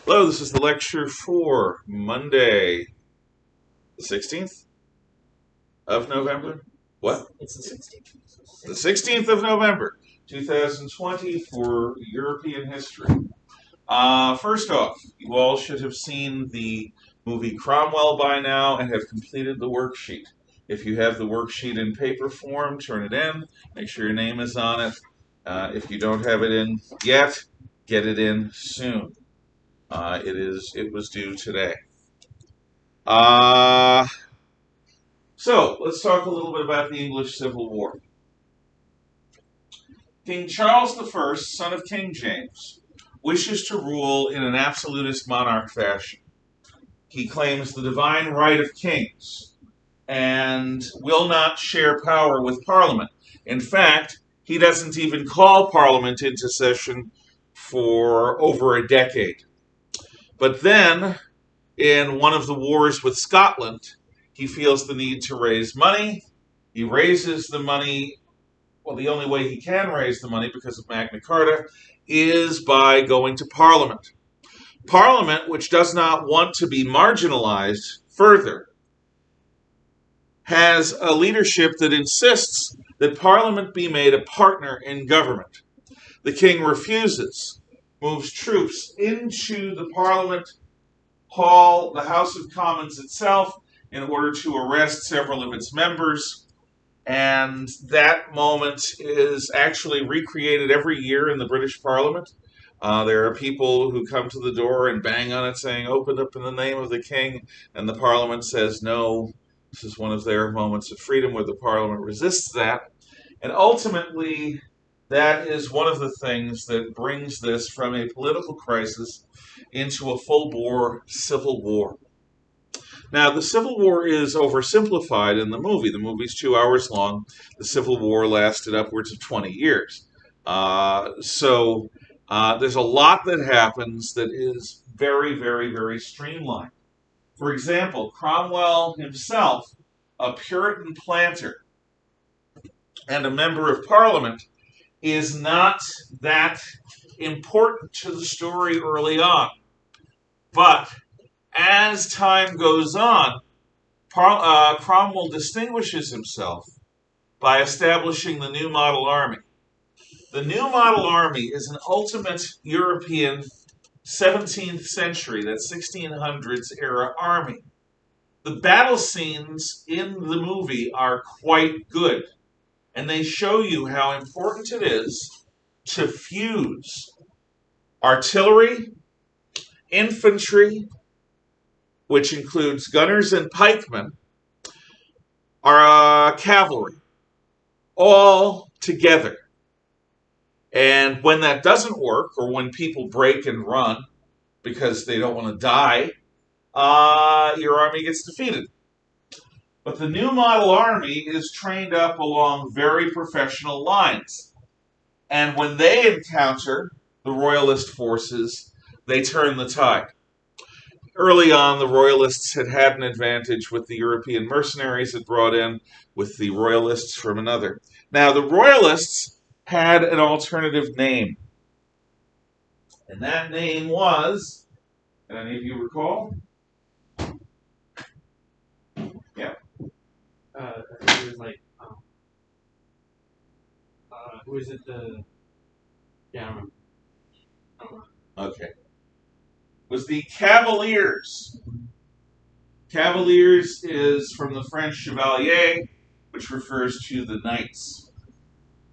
Hello, this is the lecture for Monday, the 16th of November. What? It's the 16th. The 16th of November, 2020 for European history. First off, you all should have seen the movie Cromwell by now and have completed the worksheet. If you have the worksheet in paper form, turn it in. Make sure your name is on it. If you don't have it in yet, get it in soon. It was due today. Uh, so let's talk a little bit about the English Civil War. King Charles I, son of King James, wishes to rule in an absolutist monarch fashion. He claims the divine right of kings and will not share power with Parliament. In fact, he doesn't even call Parliament into session for over a decade. But then, in one of the wars with Scotland, he feels the need to raise money. He raises the money. Well, the only way he can raise the money because of Magna Carta is by going to Parliament. Parliament, which does not want to be marginalized further, has a leadership that insists that Parliament be made a partner in government. The king refuses, moves troops into the Parliament Hall, the House of Commons itself, in order to arrest several of its members. And that moment is actually recreated every year in the British Parliament. There are people who come to the door and bang on it saying, "Open up in the name of the king," and the Parliament says, "No." This is one of their moments of freedom where the Parliament resists that. And ultimately, that is one of the things that brings this from a political crisis into a full-bore civil war. Now, the Civil War is oversimplified in the movie. The movie's 2 hours long. The Civil War lasted upwards of 20 years. There's a lot that happens that is very, very, very streamlined. For example, Cromwell himself, a Puritan planter and a member of Parliament, is not that important to the story early on. But as time goes on, Cromwell distinguishes himself by establishing the New Model Army. The New Model Army is an ultimate European 17th century, that 1600s era army. The battle scenes in the movie are quite good, and they show you how important it is to fuse artillery, infantry, which includes gunners and pikemen, our cavalry, all together. And when that doesn't work, or when people break and run because they don't want to die, your army gets defeated. But the New Model Army is trained up along very professional lines. And when they encounter the Royalist forces, they turn the tide. Early on, the Royalists had an advantage with the European mercenaries it brought in, with the Royalists from another. Now, the Royalists had an alternative name. And that name was, can any of you recall? Yeah. It was like, who is it? Yeah, I don't know. Okay. It was the Cavaliers. Cavaliers is from the French chevalier, which refers to the knights.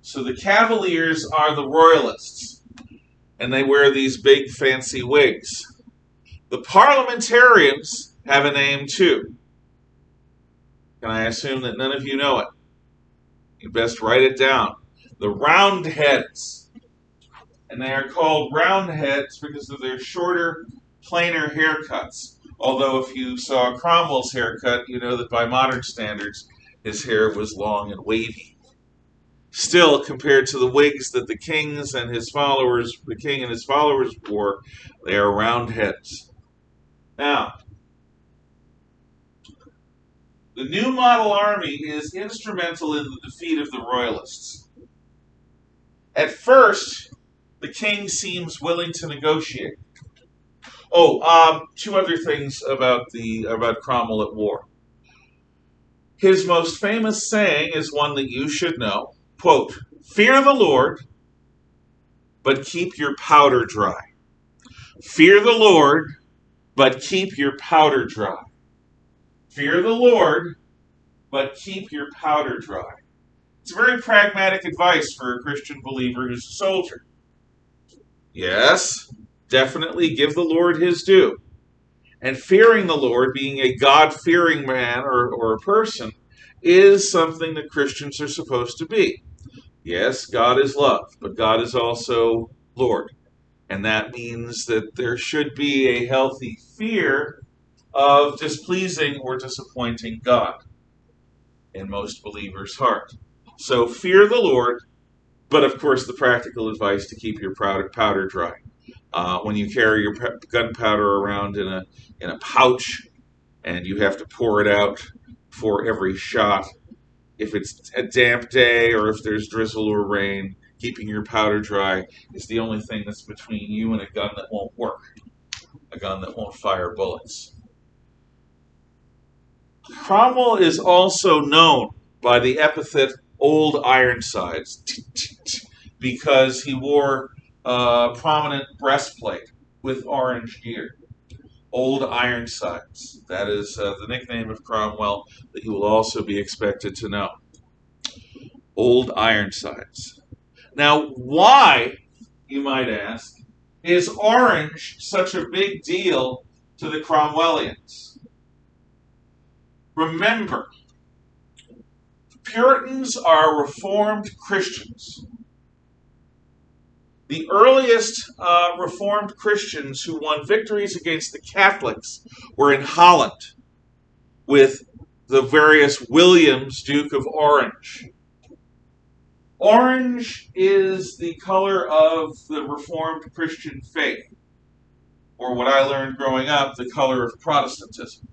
So the Cavaliers are the Royalists, and they wear these big fancy wigs. The Parliamentarians have a name too. And I assume that none of you know it. You best write it down. The Roundheads. And they are called Roundheads because of their shorter, plainer haircuts. Although if you saw Cromwell's haircut, you know that by modern standards, his hair was long and wavy. Still, compared to the wigs that the king and his followers wore, they are Roundheads. Now, the New Model Army is instrumental in the defeat of the Royalists. At first, the king seems willing to negotiate. Oh, two other things about Cromwell at war. His most famous saying is one that you should know. Quote, "Fear the Lord, but keep your powder dry." Fear the Lord, but keep your powder dry. Fear the Lord, but keep your powder dry. It's very pragmatic advice for a Christian believer who's a soldier. Yes, definitely give the Lord his due. And fearing the Lord, being a God fearing man or a person, is something that Christians are supposed to be. Yes, God is love, but God is also Lord. And that means that there should be a healthy fear of displeasing or disappointing God in most believers' heart. So fear the Lord, but of course, the practical advice to keep your powder dry. When you carry your gunpowder around in a pouch and you have to pour it out for every shot, if it's a damp day or if there's drizzle or rain, keeping your powder dry is the only thing that's between you and a gun that won't work, a gun that won't fire bullets. Cromwell is also known by the epithet Old Ironsides because he wore a prominent breastplate with orange gear. Old Ironsides. That is the nickname of Cromwell that you will also be expected to know. Old Ironsides. Now, why, you might ask, is orange such a big deal to the Cromwellians? Remember, Puritans are Reformed Christians. The earliest Reformed Christians who won victories against the Catholics were in Holland with the various Williams, Duke of Orange. Orange is the color of the Reformed Christian faith, or what I learned growing up, the color of Protestantism.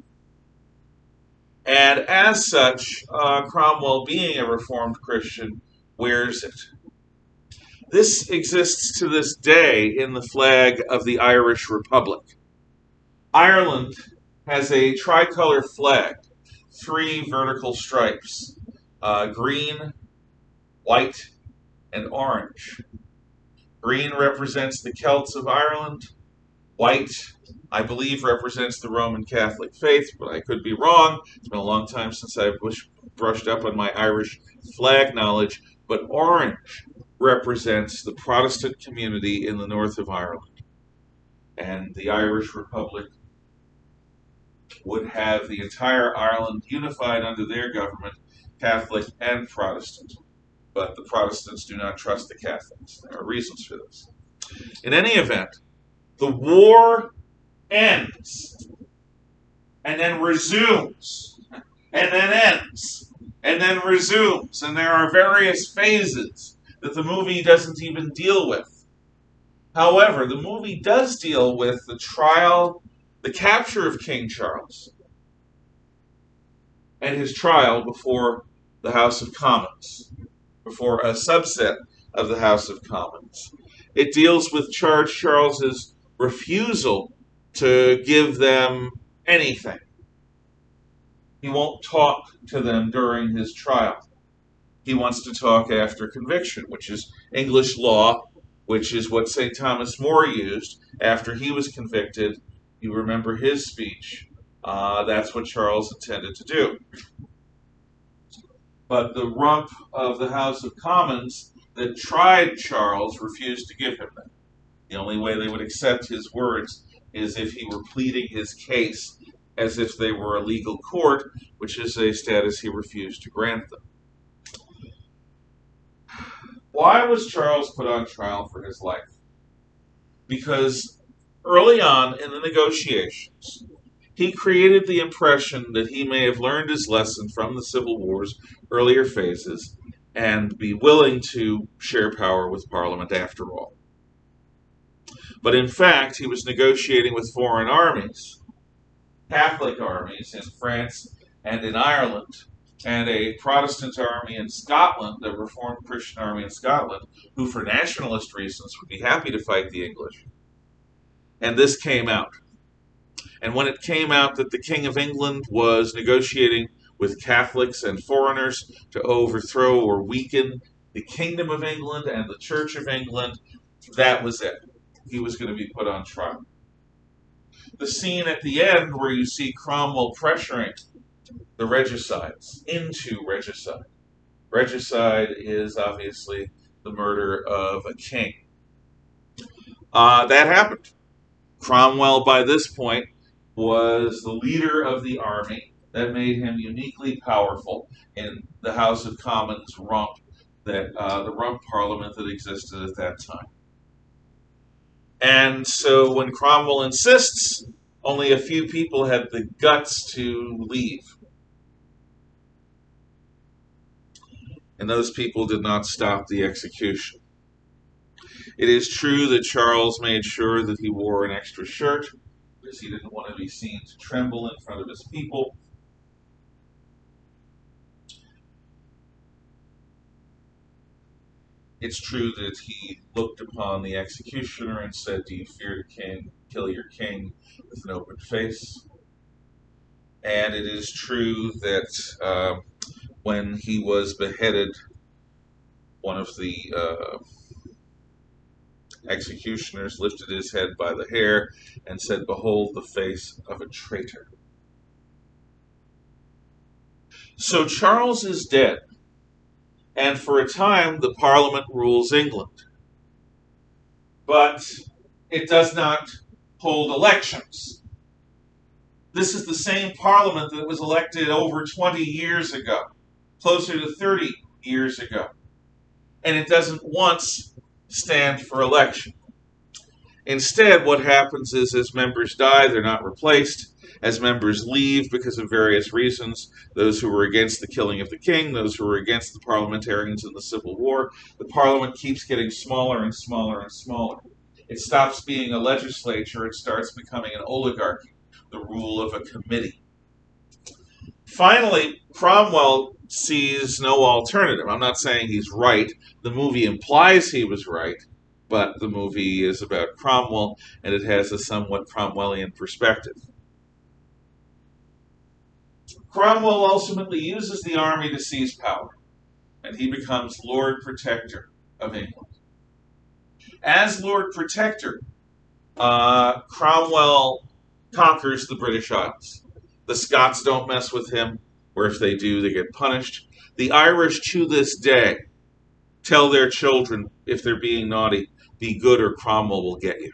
And as such, Cromwell, being a Reformed Christian, wears it. This exists to this day in the flag of the Irish Republic. Ireland has a tricolor flag, 3 vertical stripes, green, white, and orange. Green represents the Celts of Ireland. White, I believe, represents the Roman Catholic faith, but I could be wrong. It's been a long time since I've brushed up on my Irish flag knowledge. But orange represents the Protestant community in the north of Ireland. And the Irish Republic would have the entire Ireland unified under their government, Catholic and Protestant. But the Protestants do not trust the Catholics. There are reasons for this. In any event, the war ends and then resumes and then ends and then resumes. And there are various phases that the movie doesn't even deal with. However, the movie does deal with the trial, the capture of King Charles, and his trial before the House of Commons, before a subset of the House of Commons. It deals with Charles's refusal to give them anything. He won't talk to them during his trial. He wants to talk after conviction, which is English law, which is what St. Thomas More used after he was convicted. You remember his speech. That's what Charles intended to do. But the rump of the House of Commons that tried Charles refused to give him that. The only way they would accept his words is if he were pleading his case as if they were a legal court, which is a status he refused to grant them. Why was Charles put on trial for his life? Because early on in the negotiations, he created the impression that he may have learned his lesson from the Civil War's earlier phases and be willing to share power with Parliament after all. But in fact, he was negotiating with foreign armies, Catholic armies in France and in Ireland, and a Protestant army in Scotland, a Reformed Christian army in Scotland, who for nationalist reasons would be happy to fight the English. And this came out. And when it came out that the King of England was negotiating with Catholics and foreigners to overthrow or weaken the Kingdom of England and the Church of England, that was it. He was going to be put on trial. The scene at the end where you see Cromwell pressuring the regicides into regicide. Regicide is obviously the murder of a king. That happened. Cromwell, by this point, was the leader of the army. That made him uniquely powerful in the House of Commons rump, the rump parliament that existed at that time. And so when Cromwell insists, only a few people had the guts to leave. And those people did not stop the execution. It is true that Charles made sure that he wore an extra shirt because he didn't want to be seen to tremble in front of his people. It's true that he looked upon the executioner and said, "Do you fear the king? Kill your king," with an open face. And it is true that when he was beheaded, one of the executioners lifted his head by the hair and said, "Behold the face of a traitor." So Charles is dead, and for a time the Parliament rules England. But it does not hold elections. This is the same Parliament that was elected over 20 years ago, closer to 30 years ago. And it doesn't once stand for election. Instead, what happens is as members die, they're not replaced. As members leave because of various reasons, those who were against the killing of the king, those who were against the parliamentarians in the Civil War, the parliament keeps getting smaller and smaller and smaller. It stops being a legislature, it starts becoming an oligarchy, the rule of a committee. Finally, Cromwell sees no alternative. I'm not saying he's right. The movie implies he was right, but the movie is about Cromwell, and it has a somewhat Cromwellian perspective. Cromwell ultimately uses the army to seize power, and he becomes Lord Protector of England. As Lord Protector, Cromwell conquers the British Isles. The Scots don't mess with him, or if they do, they get punished. The Irish, to this day, tell their children, if they're being naughty, be good or Cromwell will get you.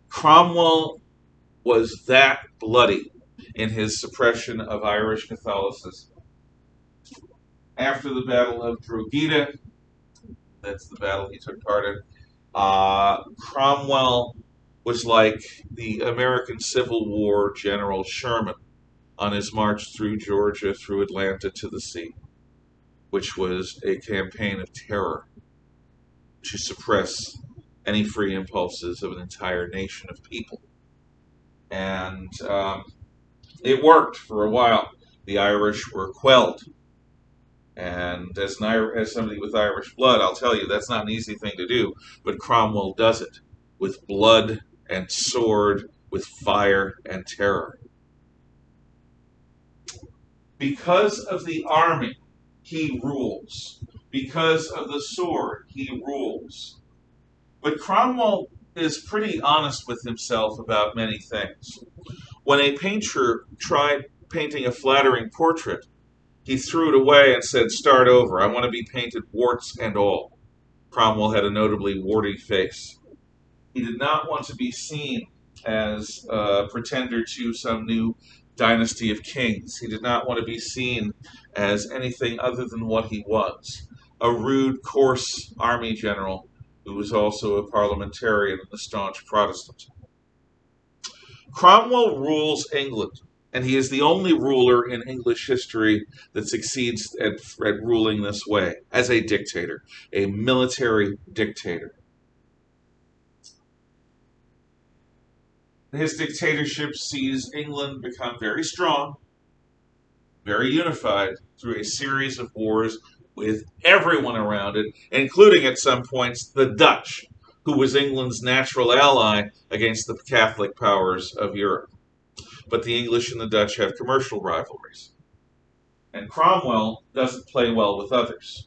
Cromwell was that bloody in his suppression of Irish Catholicism. After the Battle of Drogheda, that's the battle he took part in, Cromwell was like the American Civil War General Sherman on his march through Georgia, through Atlanta to the sea, which was a campaign of terror to suppress any free impulses of an entire nation of people. And it worked for a while. The Irish were quelled. And as somebody with Irish blood, I'll tell you, that's not an easy thing to do, but Cromwell does it with blood and sword, with fire and terror. Because of the army, he rules. Because of the sword, he rules. But Cromwell is pretty honest with himself about many things. When a painter tried painting a flattering portrait, he threw it away and said, "Start over. I want to be painted warts and all." Cromwell had a notably warty face. He did not want to be seen as a pretender to some new dynasty of kings. He did not want to be seen as anything other than what he was, a rude, coarse army general who was also a parliamentarian and a staunch Protestant. Cromwell rules England, and he is the only ruler in English history that succeeds at ruling this way, as a dictator, a military dictator. His dictatorship sees England become very strong, very unified, through a series of wars with everyone around it, including at some points the Dutch, who was England's natural ally against the Catholic powers of Europe. But the English and the Dutch have commercial rivalries. And Cromwell doesn't play well with others.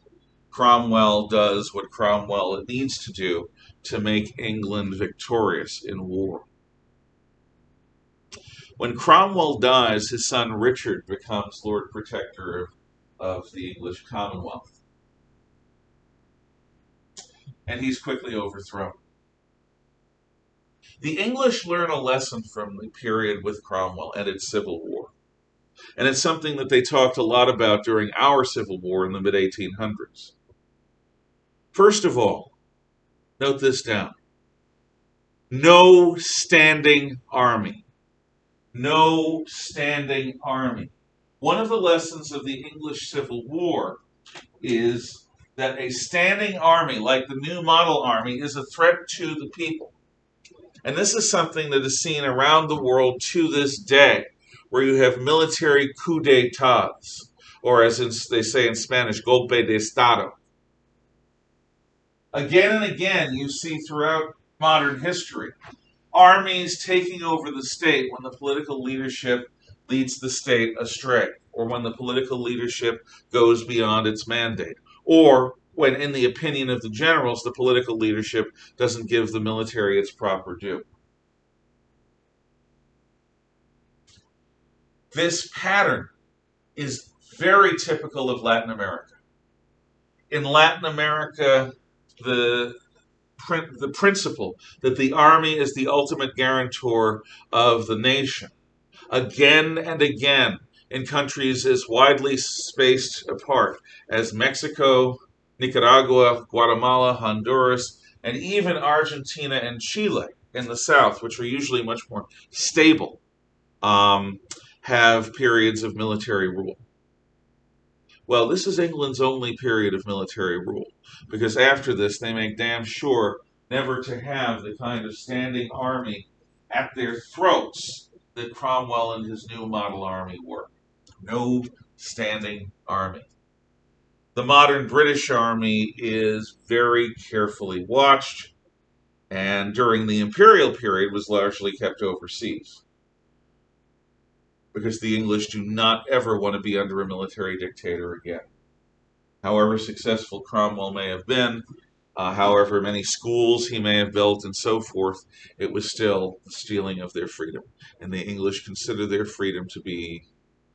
Cromwell does what Cromwell needs to do to make England victorious in war. When Cromwell dies, his son Richard becomes Lord Protector of the English Commonwealth. And he's quickly overthrown. The English learn a lesson from the period with Cromwell and its civil war. And it's something that they talked a lot about during our Civil War in the mid-1800s. First of all, note this down. No standing army. No standing army. One of the lessons of the English Civil War is that a standing army, like the New Model Army, is a threat to the people. And this is something that is seen around the world to this day, where you have military coups d'etats, or as they say in Spanish, golpe de estado. Again and again, you see throughout modern history, armies taking over the state when the political leadership leads the state astray, or when the political leadership goes beyond its mandate, or when, in the opinion of the generals, the political leadership doesn't give the military its proper due. This pattern is very typical of Latin America. In Latin America, the principle that the army is the ultimate guarantor of the nation, again and again in countries as widely spaced apart as Mexico, Nicaragua, Guatemala, Honduras, and even Argentina and Chile in the south, which are usually much more stable, have periods of military rule. Well, this is England's only period of military rule, because after this they make damn sure never to have the kind of standing army at their throats that Cromwell and his New Model Army were. No standing army. The modern British Army is very carefully watched, and during the imperial period was largely kept overseas, because the English do not ever want to be under a military dictator again. However successful Cromwell may have been, however many schools he may have built and so forth, it was still the stealing of their freedom. And the English consider their freedom to be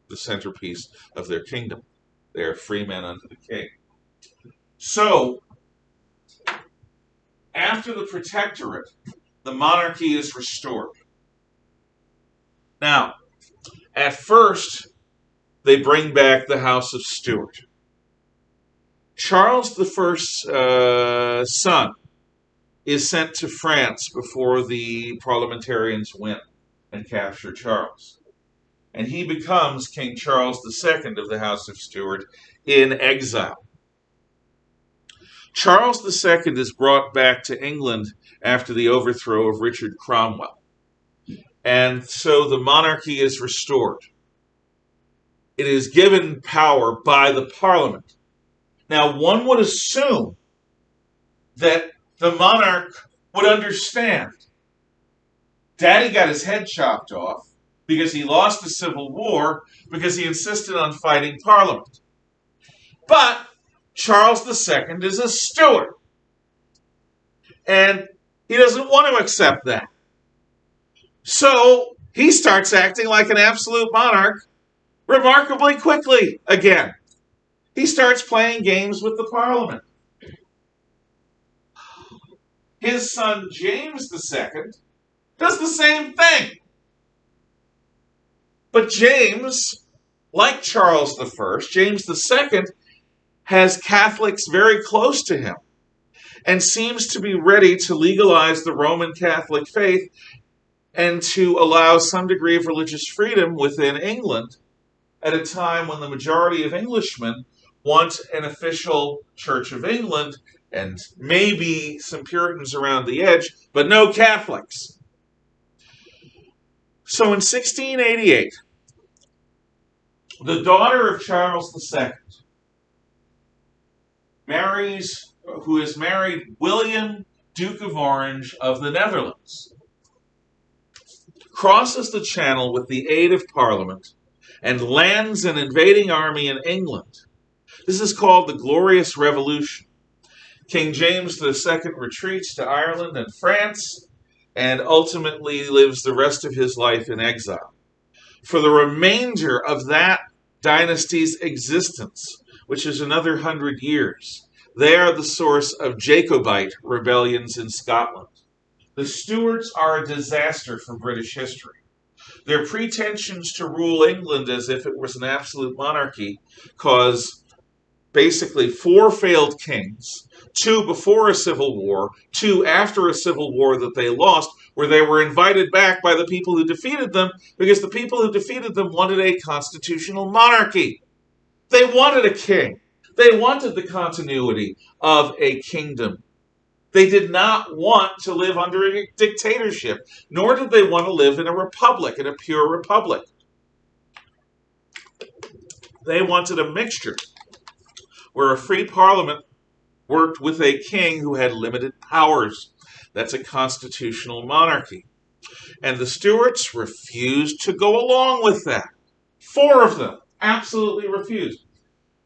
the centerpiece of their kingdom. They are free men unto the king. So, after the Protectorate, the monarchy is restored. Now, at first, they bring back the House of Stuart. Charles I's son is sent to France before the parliamentarians win and capture Charles. And he becomes King Charles II of the House of Stuart in exile. Charles II is brought back to England after the overthrow of Richard Cromwell. And so the monarchy is restored. It is given power by the Parliament. Now, one would assume that the monarch would understand. Daddy got his head chopped off because he lost the Civil War because he insisted on fighting Parliament. But Charles II is a Stuart. And he doesn't want to accept that. So he starts acting like an absolute monarch remarkably quickly again. He starts playing games with the Parliament. His son James II does the same thing. But James, like Charles I, James II has Catholics very close to him and seems to be ready to legalize the Roman Catholic faith and to allow some degree of religious freedom within England at a time when the majority of Englishmen want an official Church of England and maybe some Puritans around the edge, but no Catholics. So in 1688, the daughter of Charles II who has married William Duke of Orange of the Netherlands, crosses the Channel with the aid of Parliament and lands an invading army in England. This is called the Glorious Revolution. King James II retreats to Ireland and France and ultimately lives the rest of his life in exile. For the remainder of that dynasty's existence, which is another 100 years, they are the source of Jacobite rebellions in Scotland. The Stuarts are a disaster for British history. Their pretensions to rule England as if it was an absolute monarchy cause basically 4 failed kings, 2 before a civil war, 2 after a civil war that they lost, where they were invited back by the people who defeated them because the people who defeated them wanted a constitutional monarchy. They wanted a king. They wanted the continuity of a kingdom. They did not want to live under a dictatorship, nor did they want to live in a republic, in a pure republic. They wanted a mixture where a free parliament worked with a king who had limited powers. That's a constitutional monarchy. And the Stuarts refused to go along with that. 4 of them absolutely refused.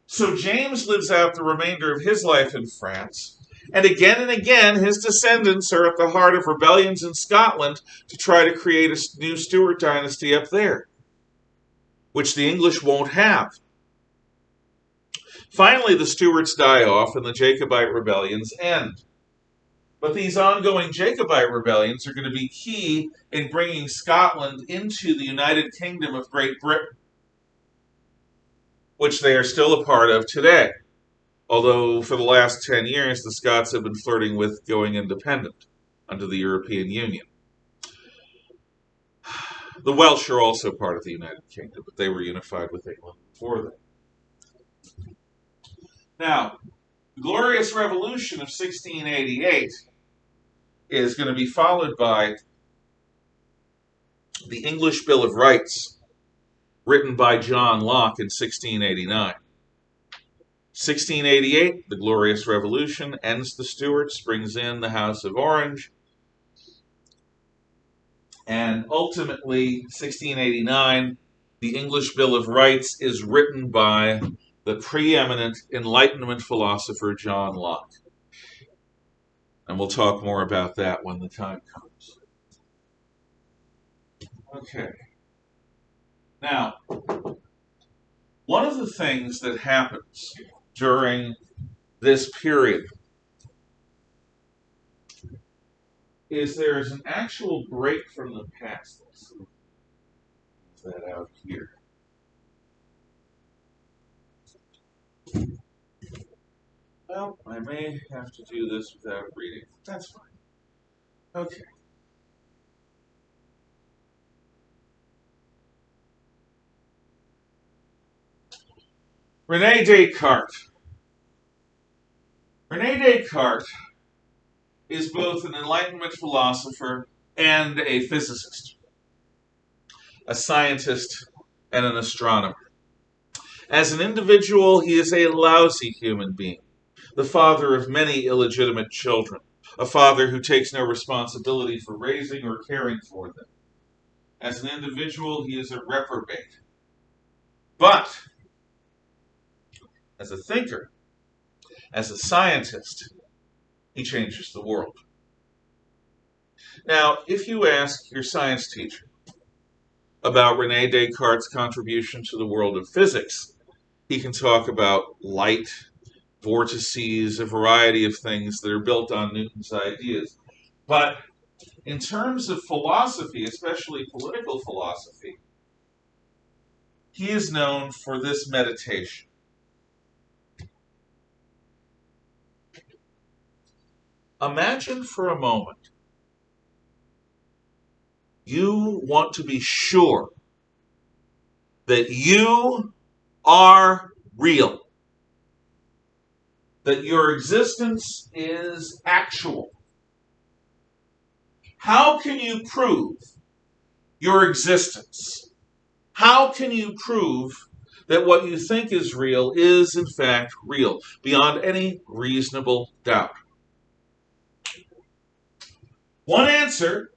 So James lives out the remainder of his life in France. And again, his descendants are at the heart of rebellions in Scotland to try to create a new Stuart dynasty up there, which the English won't have. Finally, the Stuarts die off and the Jacobite rebellions end. But these ongoing Jacobite rebellions are going to be key in bringing Scotland into the United Kingdom of Great Britain, which they are still a part of today. Although for the last 10 years, the Scots have been flirting with going independent under the European Union. The Welsh are also part of the United Kingdom, but they were unified with England before that. Now, the Glorious Revolution of 1688 is going to be followed by the English Bill of Rights, written by John Locke in 1689. 1688, the Glorious Revolution, ends the Stuarts, brings in the House of Orange, and ultimately, 1689, the English Bill of Rights is written by the preeminent Enlightenment philosopher John Locke. And we'll talk more about that when the time comes. Okay. Now, one of the things that happens during this period is there is an actual break from the past. Let's move that out here. Well, I may have to do this without reading. That's fine. Okay. René Descartes. René Descartes is both an Enlightenment philosopher and a physicist, a scientist, and an astronomer. As an individual, he is a lousy human being, the father of many illegitimate children, a father who takes no responsibility for raising or caring for them. As an individual, he is a reprobate. But as a thinker, as a scientist, he changes the world. Now, if you ask your science teacher about René Descartes' contribution to the world of physics, he can talk about light, vortices, a variety of things that are built on Newton's ideas. But in terms of philosophy, especially political philosophy, he is known for this meditation. Imagine for a moment you want to be sure that you are real, that your existence is actual. How can you prove your existence? How can you prove that what you think is real is in fact real, beyond any reasonable doubt? One answer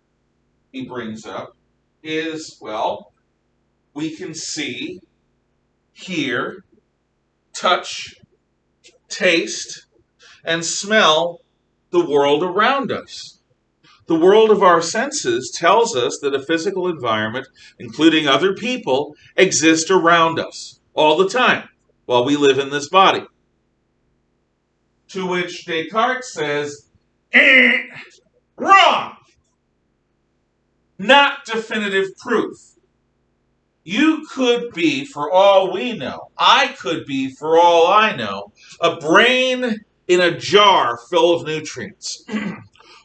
he brings up is, well, we can see, hear, touch, taste, and smell the world around us. The world of our senses tells us that a physical environment, including other people, exists around us all the time while we live in this body. To which Descartes says, wrong! Not definitive proof. You could be, for all we know, I could be, for all I know, a brain in a jar full of nutrients,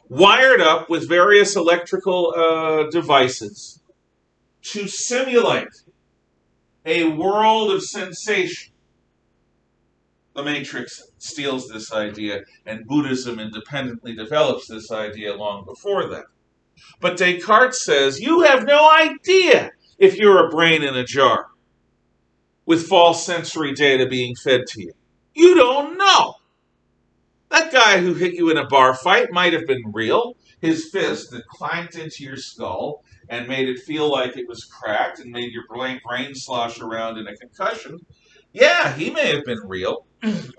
wired up with various electrical devices to simulate a world of sensation. The Matrix steals this idea, and Buddhism independently develops this idea long before that. But Descartes says, you have no idea if you're a brain in a jar with false sensory data being fed to you. You don't know. That guy who hit you in a bar fight might have been real. His fist that clanked into your skull and made it feel like it was cracked and made your brain slosh around in a concussion. Yeah, he may have been real,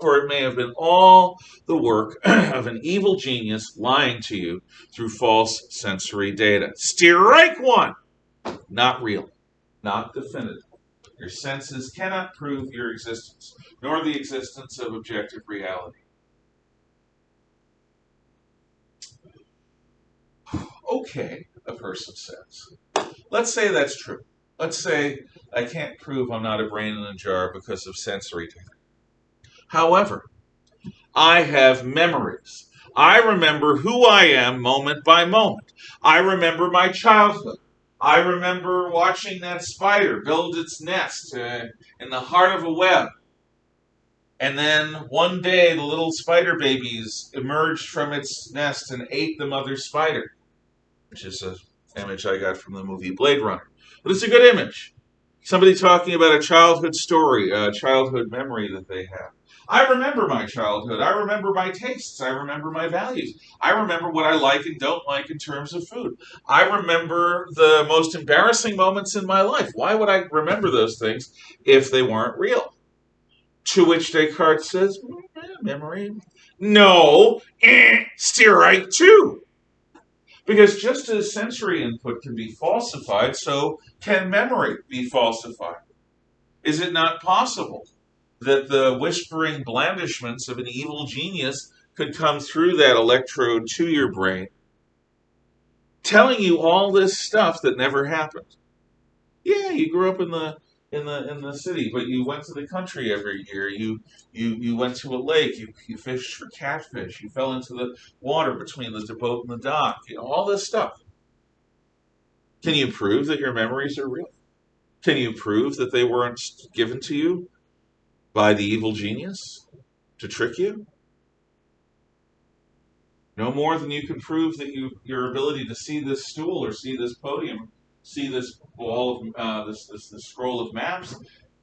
or it may have been all the work of an evil genius lying to you through false sensory data. Strike one! Not real, not definitive. Your senses cannot prove your existence, nor the existence of objective reality. Okay, a person says. Let's say that's true. Let's say I can't prove I'm not a brain in a jar because of sensory data. However, I have memories. I remember who I am moment by moment. I remember my childhood. I remember watching that spider build its nest in the heart of a web. And then one day the little spider babies emerged from its nest and ate the mother spider, which is an image I got from the movie Blade Runner. But it's a good image. Somebody talking about a childhood story, a childhood memory that they have. I remember my childhood. I remember my tastes. I remember my values. I remember what I like and don't like in terms of food. I remember the most embarrassing moments in my life. Why would I remember those things if they weren't real? To which Descartes says, memory? No, steer right too. Because just as sensory input can be falsified, so can memory be falsified. Is it not possible that the whispering blandishments of an evil genius could come through that electrode to your brain, telling you all this stuff that never happened? Yeah, you grew up in the city, but you went to the country every year. You went to a lake. You fished for catfish. You fell into the water between the boat and the dock. All this stuff. Can you prove that your memories are real? Can you prove that they weren't given to you by the evil genius to trick you? No more than you can prove that your ability to see this stool or see this podium, see this wall of this scroll of maps,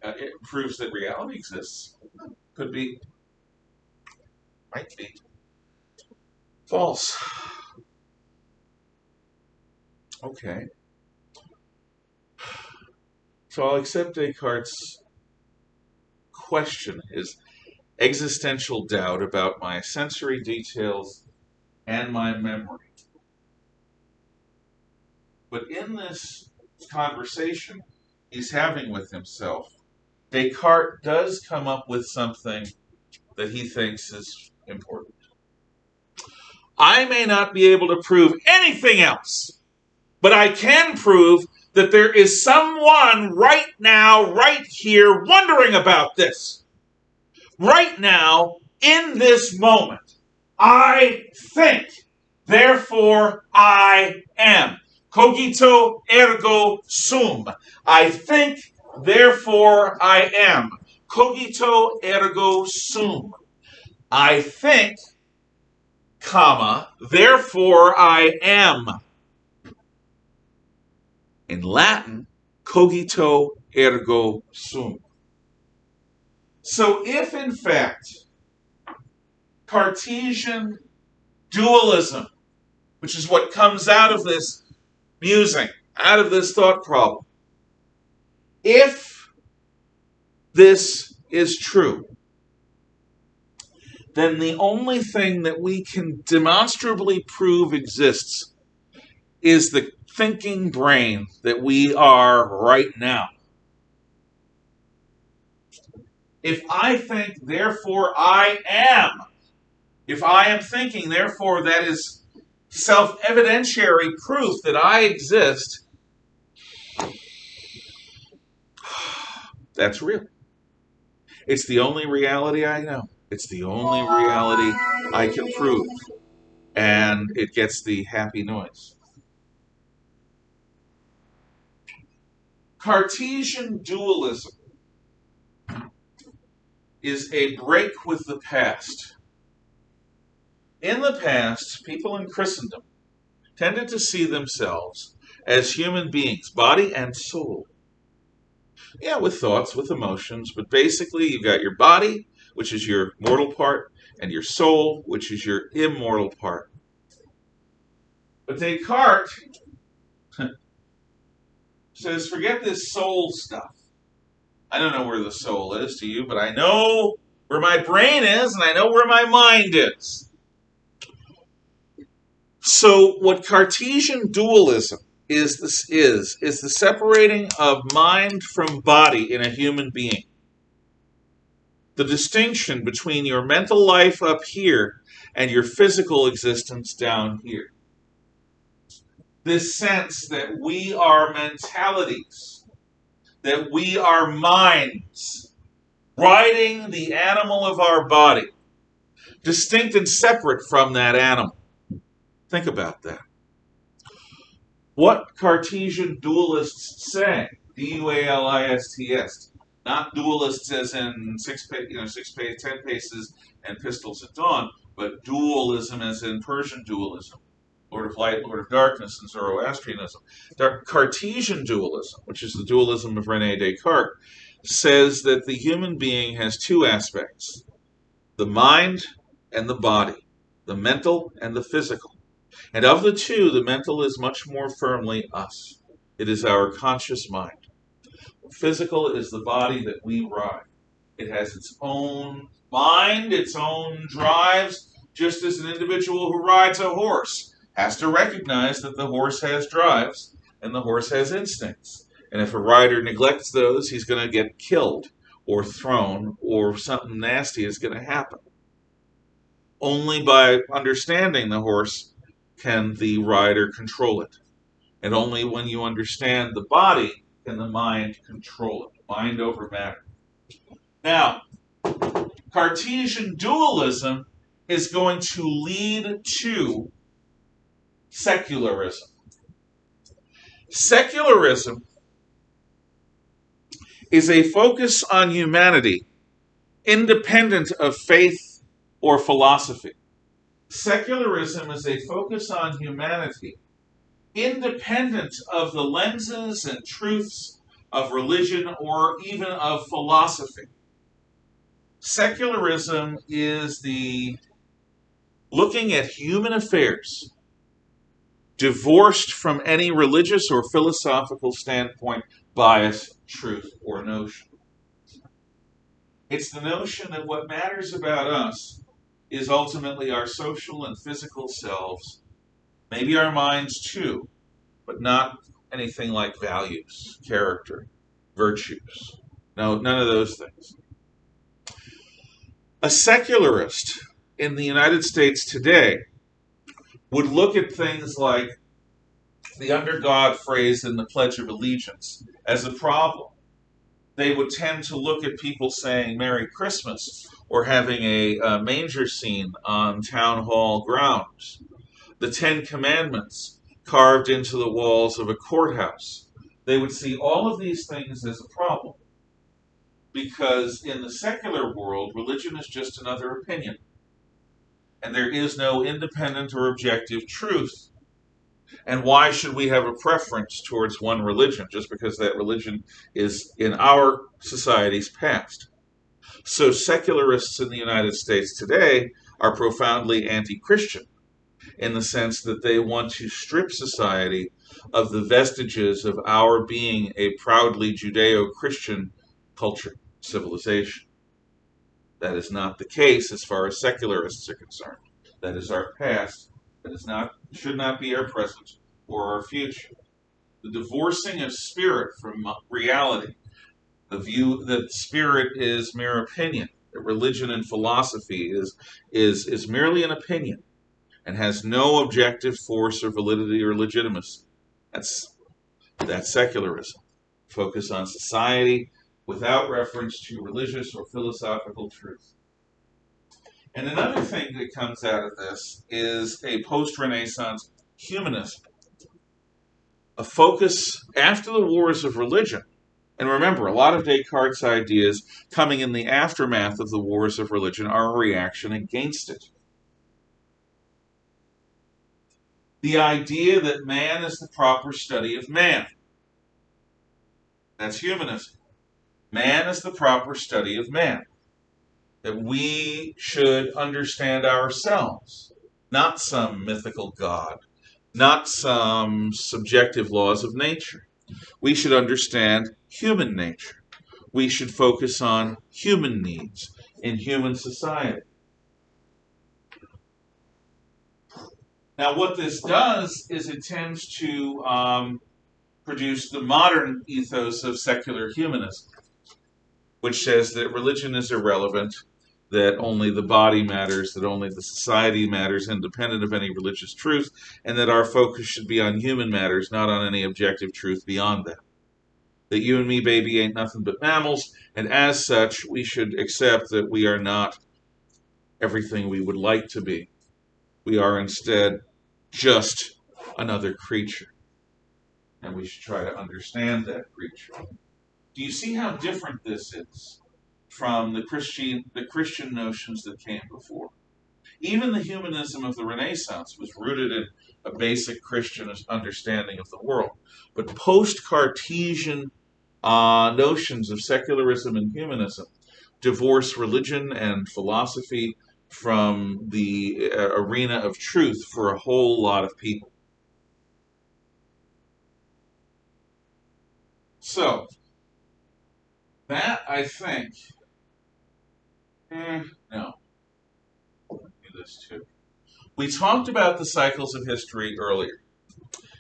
it proves that reality exists. Could be, might be false. Okay. So I'll accept Descartes' question, his existential doubt about my sensory details and my memory. But in this conversation he's having with himself, Descartes does come up with something that he thinks is important. I may not be able to prove anything else, but I can prove that there is someone right now, right here, wondering about this. Right now, in this moment, I think, therefore I am. Cogito ergo sum. I think, therefore I am. Cogito ergo sum. I think, comma, therefore I am. In Latin, cogito ergo sum. So if in fact Cartesian dualism which is what comes out of this musing, out of this thought problem. If this is true, then the only thing that we can demonstrably prove exists is the thinking brain that we are right now. If I think, therefore I am. If I am thinking, therefore that is self-evidentiary proof that I exist. That's real. It's the only reality I know. It's the only reality I can prove. And it gets the happy noise. Cartesian dualism is a break with the past. In the past, people in Christendom tended to see themselves as human beings, body and soul. Yeah, with thoughts, with emotions, but basically you've got your body, which is your mortal part, and your soul, which is your immortal part. But Descartes says, forget this soul stuff. I don't know where the soul is to you, but I know where my brain is, and I know where my mind is. So what Cartesian dualism is the separating of mind from body in a human being. The distinction between your mental life up here and your physical existence down here. This sense that we are mentalities, that we are minds, riding the animal of our body, distinct and separate from that animal. Think about that. What Cartesian dualists say, D-U-A-L-I-S-T-S, not dualists as in 10 paces and pistols at dawn, but dualism as in Persian dualism, Lord of Light, Lord of Darkness, and Zoroastrianism. Cartesian dualism, which is the dualism of René Descartes, says that the human being has two aspects, the mind and the body, the mental and the physical. And of the two, the mental is much more firmly us. It is our conscious mind. Physical is the body that we ride. It has its own mind, its own drives, just as an individual who rides a horse has to recognize that the horse has drives and the horse has instincts. And if a rider neglects those, he's going to get killed or thrown or something nasty is going to happen. Only by understanding the horse can the rider control it. And only when you understand the body can the mind control it. Mind over matter. Now, Cartesian dualism is going to lead to secularism. Secularism is a focus on humanity independent of faith or philosophy. Secularism is a focus on humanity independent of the lenses and truths of religion or even of philosophy. Secularism is the looking at human affairs divorced from any religious or philosophical standpoint, bias, truth, or notion. It's the notion that what matters about us is ultimately our social and physical selves, maybe our minds too, but not anything like values, character, virtues. No, none of those things. A secularist in the United States today would look at things like the under God phrase in the Pledge of Allegiance as a problem. They would tend to look at people saying Merry Christmas or having a manger scene on town hall grounds. The Ten Commandments carved into the walls of a courthouse. They would see all of these things as a problem because in the secular world, religion is just another opinion. And there is no independent or objective truth. And why should we have a preference towards one religion just because that religion is in our society's past? So secularists in the United States today are profoundly anti-Christian in the sense that they want to strip society of the vestiges of our being a proudly Judeo-Christian culture, civilization. That is not the case as far as secularists are concerned. That is our past. That is not, should not be our present or our future. The divorcing of spirit from reality, the view that spirit is mere opinion, that religion and philosophy is merely an opinion and has no objective force or validity or legitimacy. That's secularism. Focus on society without reference to religious or philosophical truth. And another thing that comes out of this is a post-Renaissance humanism. A focus after the wars of religion. And remember, a lot of Descartes' ideas coming in the aftermath of the wars of religion are a reaction against it. The idea that man is the proper study of man. That's humanism. Man is the proper study of man. That we should understand ourselves, not some mythical god, not some subjective laws of nature. We should understand human nature. We should focus on human needs in human society. Now, what this does is it tends to produce the modern ethos of secular humanism, which says that religion is irrelevant, that only the body matters, that only the society matters independent of any religious truth, and that our focus should be on human matters, not on any objective truth beyond that. That you and me, baby, ain't nothing but mammals, and as such, we should accept that we are not everything we would like to be. We are instead just another creature, and we should try to understand that creature. Do you see how different this is from the Christian notions that came before? Even the humanism of the Renaissance was rooted in a basic Christian understanding of the world. But post-Cartesian notions of secularism and humanism divorce religion and philosophy from the arena of truth for a whole lot of people. So, that, I think, no. Do this too. We talked about the cycles of history earlier.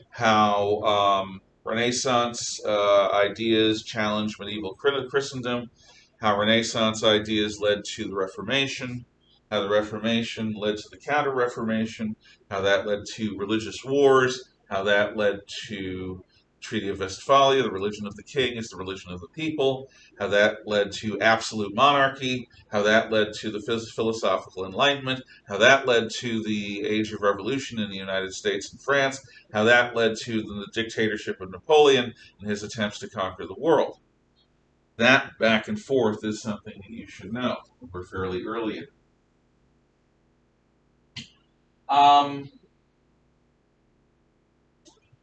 How Renaissance ideas challenged medieval Christendom, how Renaissance ideas led to the Reformation, how the Reformation led to the Counter-Reformation, how that led to religious wars, how that led to Treaty of Westphalia, the religion of the king is the religion of the people, how that led to absolute monarchy, how that led to the philosophical Enlightenment, how that led to the Age of Revolution in the United States and France, how that led to the dictatorship of Napoleon and his attempts to conquer the world. That back and forth is something that you should know. We're fairly early in it.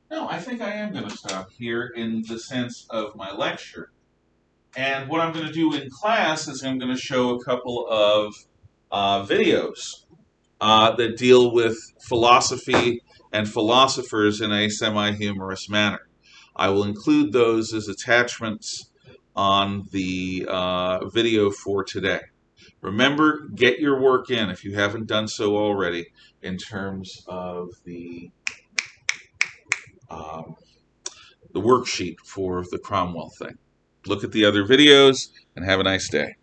No, I think I am going to stop here in the sense of my lecture. And what I'm going to do in class is I'm going to show a couple of videos that deal with philosophy and philosophers in a semi-humorous manner. I will include those as attachments on the video for today. Remember, get your work in if you haven't done so already in terms of the worksheet for the Cromwell thing. Look at the other videos and have a nice day.